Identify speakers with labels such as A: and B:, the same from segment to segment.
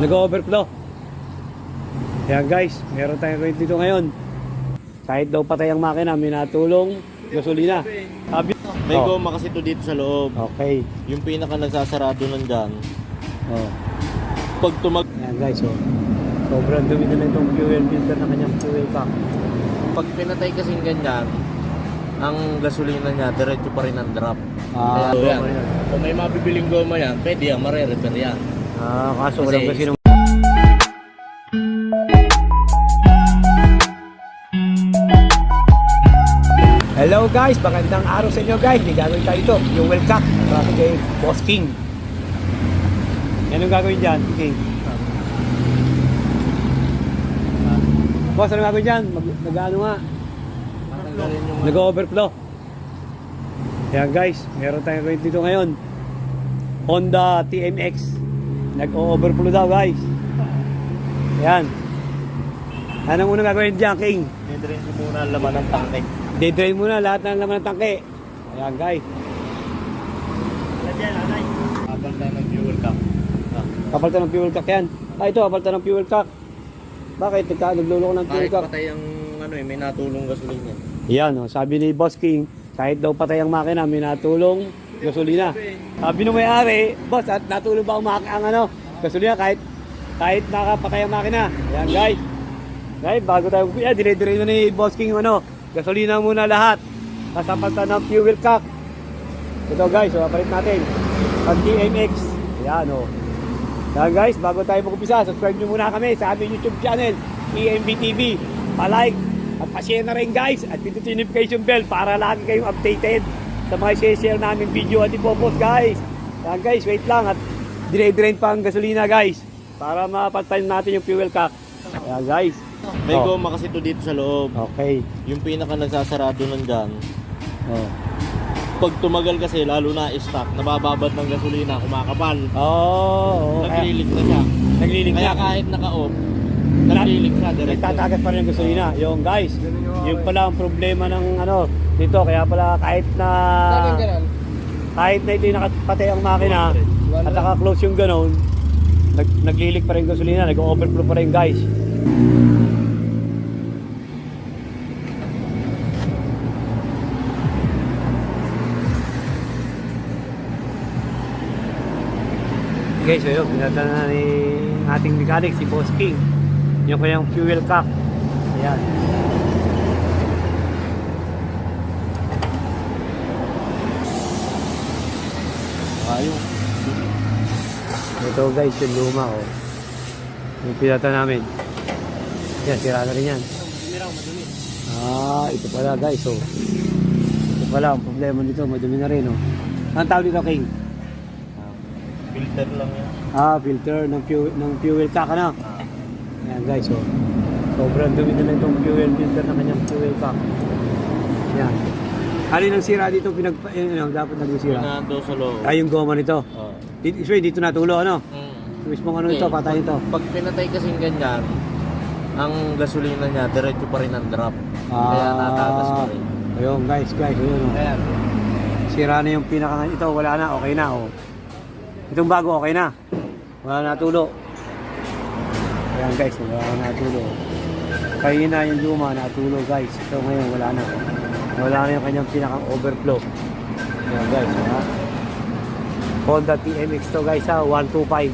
A: Nag-overflow. Ayan guys, meron tayong rate dito ngayon. Kahit daw patay ang makina, may natulong gasolina. Sabi,
B: May goma kasi to dito sa loob.
A: Okay.
B: Yung pinaka nagsasarado nandyan.
A: Oh.
B: Pag
A: Ayan guys, oh. Sobrang dumi na itong fuel filter na kanyang fuel pack.
B: Pag pinatay kasing ganyan, ang gasolina niya, diretso pa rin ang drop.
A: Ah,
B: Kaya,
A: goma yan.
B: kung may mabibiling goma yan, pwede yan, mare-repair yan.
A: Kaso walang kasi nung... Hello guys, magandang araw sa inyo guys. May gagawin tayo ito, yung well cock para kay Boss King. Yan ang gagawin dyan, King. Boss, ano gagawin dyan? Nag-ano nga? Nag-overflow. Kaya guys, meron tayong rate dito ngayon. Honda TMX. Nag-overflow daw guys. Yan. Anong unang gagawin dyan, King?
B: Didirin ko muna ang laman ng tangke.
A: Didrain muna lahat ng laman ng tangke. Ayan guys.
B: Yan, anay. Kapalta ng fuel cap.
A: Kapalta ng fuel cock yan. Ito, kapalta ng fuel cock. Bakit? Nagluloko ng fuel
B: Kahit
A: cock.
B: patay ang may natulong gasolina.
A: Yan, oh, sabi ni Boss King, kahit daw patay ang makina, may natulong gasolina. Sabi nung may-ari, Boss, at natulong ba ang gasolina kahit nakapatay ang makina? Ayan guys. Guys, bago tayo dire-dire na ni Boss King yung gasolina muna lahat. Kasapalta ng fuel cock. Ito guys, papalit natin. Ang TMX. Ayan o. Yan guys, bago tayo mag-upisa, subscribe nyo muna kami sa aming YouTube channel, EMB TV. Pa-like at pa-share na rin guys. At pindutin yung notification bell para lagi kayong updated sa mga share namin video at ipopost guys. Yan guys, wait lang at dire-drain pa ang gasolina guys para mapagpalit natin yung fuel cock. Ayan guys.
B: May goma kasi to dito sa loob.
A: Okay.
B: Yung pinaka nagsasarado nandyan.
A: Oh.
B: Pag tumagal kasi, lalo na stock, nabababad ng gasolina, kumakapal.
A: Oh.
B: Naglilik na siya.
A: Naglilik
B: Kaya
A: na.
B: kahit naka-off, naglilik siya diretso.
A: Nagtatagas pa rin yung gasolina. Yung guys, yung pala ang problema ng dito. Kaya pala kahit na ito yung nakapatay ang makina at naka-close yung ganon, naglilik pa rin yung gasolina, nag-overflow pa rin guys. Okay, so yun, pinata na ni ating mechanic, si Boss King. Yung kanyang fuel cock. Ayan.
B: Ayun.
A: Ito guys, yung luma oh. Yung pinata namin. Yan, sira na rin yan. Ito pala guys oh. Ito pala, ang problema dito, madumi na rin oh. Anong tawag dito, King?
B: Filter lang yan.
A: Filter ng fuel cock Yan guys oh. Sobrang dumi na itong fuel filter ng kanyang fuel cock. Yan. Alin ang sira dito dapat naging sira?
B: Pinado sa loob.
A: Yung goma nito. Dito natulo Mismong ito, patay ito.
B: Pag pinatay kasing ganyan, ang gasolina niya, diretso pa rin ang drop. Kaya natagas pa rin.
A: Ayun guys, ayun oh.
B: Ayan.
A: Sira na yung pinaka ito, wala na, okay na oh. Itong bago okay na. Wala natulo. Ayan guys, wala na natulo. Kaya na yung luma, natulo guys. Ito ngayon wala na. Wala na yung kanyang pinakang overflow. Ayan guys, Honda TMX to guys 125.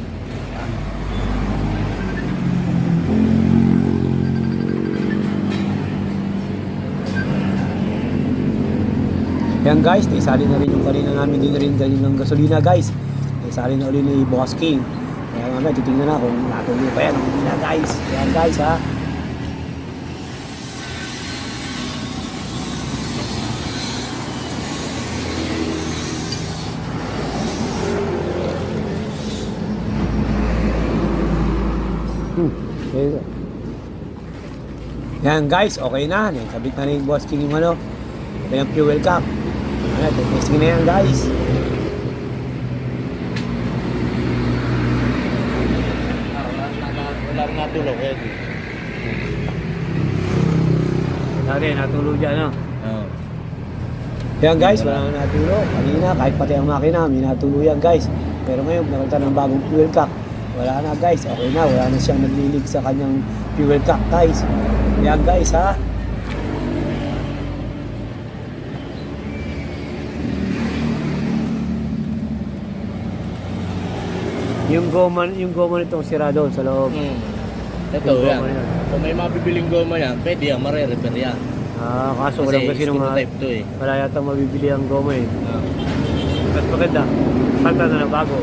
A: Ayan guys, naisali na rin yung kanina namin din rin ganyan ng gasolina guys. Naisali na ulit ni Boss King. Kaya nga titignan na kung natuloy pa yan. Hindi na guys. Ayan guys Yan guys, okay na. Sabit na rin Boss King yung yung fuel cap. Testing na yan guys.
B: Wala rin natulog.
A: Natulog dyan Yan guys, wala na natulog. Kanina, kahit pati ang makina, may natulog yan guys. Pero ngayon, nakita ng bagong fuel cap. wala na guys, okay na, wala na siyang naglilig sa kanyang fuel cap guys. Yan guys ha. Yung goma nito sira doon sa loob.
B: Ito
A: Yung
B: yan.
A: goma yan.
B: Kung may mabibiling goma yan, pwede yan, mare-repair yan.
A: Kaso walang kasi nung
B: type to eh.
A: wala yatang mabibili ang goma eh.
B: Ah.
A: Mas maganda. Salta na lang bago.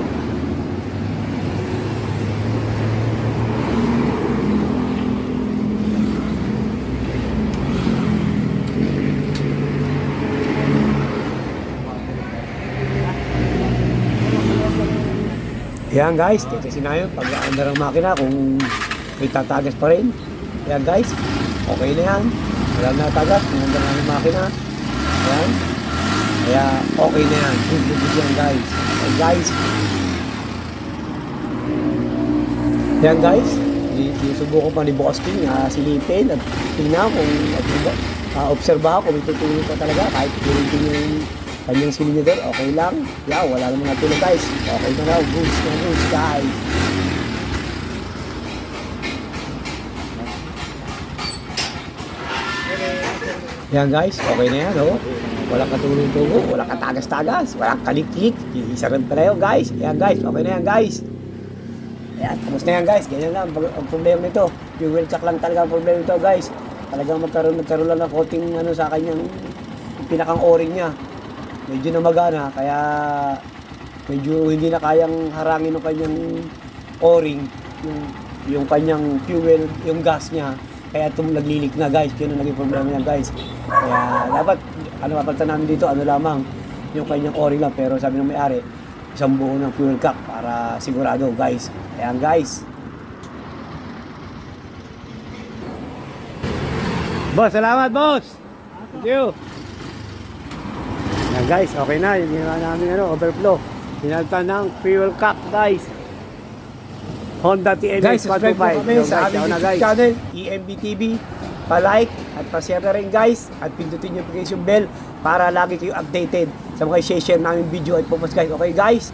A: Yan guys, titisin na yun. Pag under ang makina, kung may tatagas pa rin. Yan guys, okay na yan. Wala na tagas, kung under ang makina. Yan. Kaya okay na yan. Good yan guys. Okay guys. Yan guys, subukan pa ni Boss King silipin at tingnan kung obserbahan kung may tutulong pa talaga kahit tuloy yung kanyang silinidor, okay lang. Yeah, wala naman natulog guys. Okay na raw, goods na goods guys. Yan guys, okay na yan oh. Walang katulong-tugo, walang katagas-tagas, walang kaliklik. Isa rin pala yun guys. Yan guys, okay na yan guys. Yan, tapos na yan guys. Ganyan lang ang problema nito. Fuel check lang talaga ang problema nito guys. Talagang nagkaroon lang ng coating sa kanyang pinakang o-ring niya. Medyo namagana, kaya medyo hindi na kayang harangin ng kanyang o-ring, yung kanyang fuel, yung gas niya. Kaya naglilik na guys, yun ang naging problema niya guys. Kaya dapat, mapalitan namin dito, lamang, yung kanyang o-ring lang. Pero sabi ng may-ari, isang buo ng fuel cap para sigurado guys. Ayan guys. Boss, salamat boss! Thank you! Yan guys, okay na. Yung ginawa namin overflow. Pinalitan ng fuel cap guys. Honda TNX 125.
C: Guys, subscribe po kami sa aming
A: na,
C: YouTube channel, EMB TV. Pa-like at pa-share na rin guys. At pindutin yung notification bell para lagi kayo updated sa mga share namin video at pumas guys. Okay guys?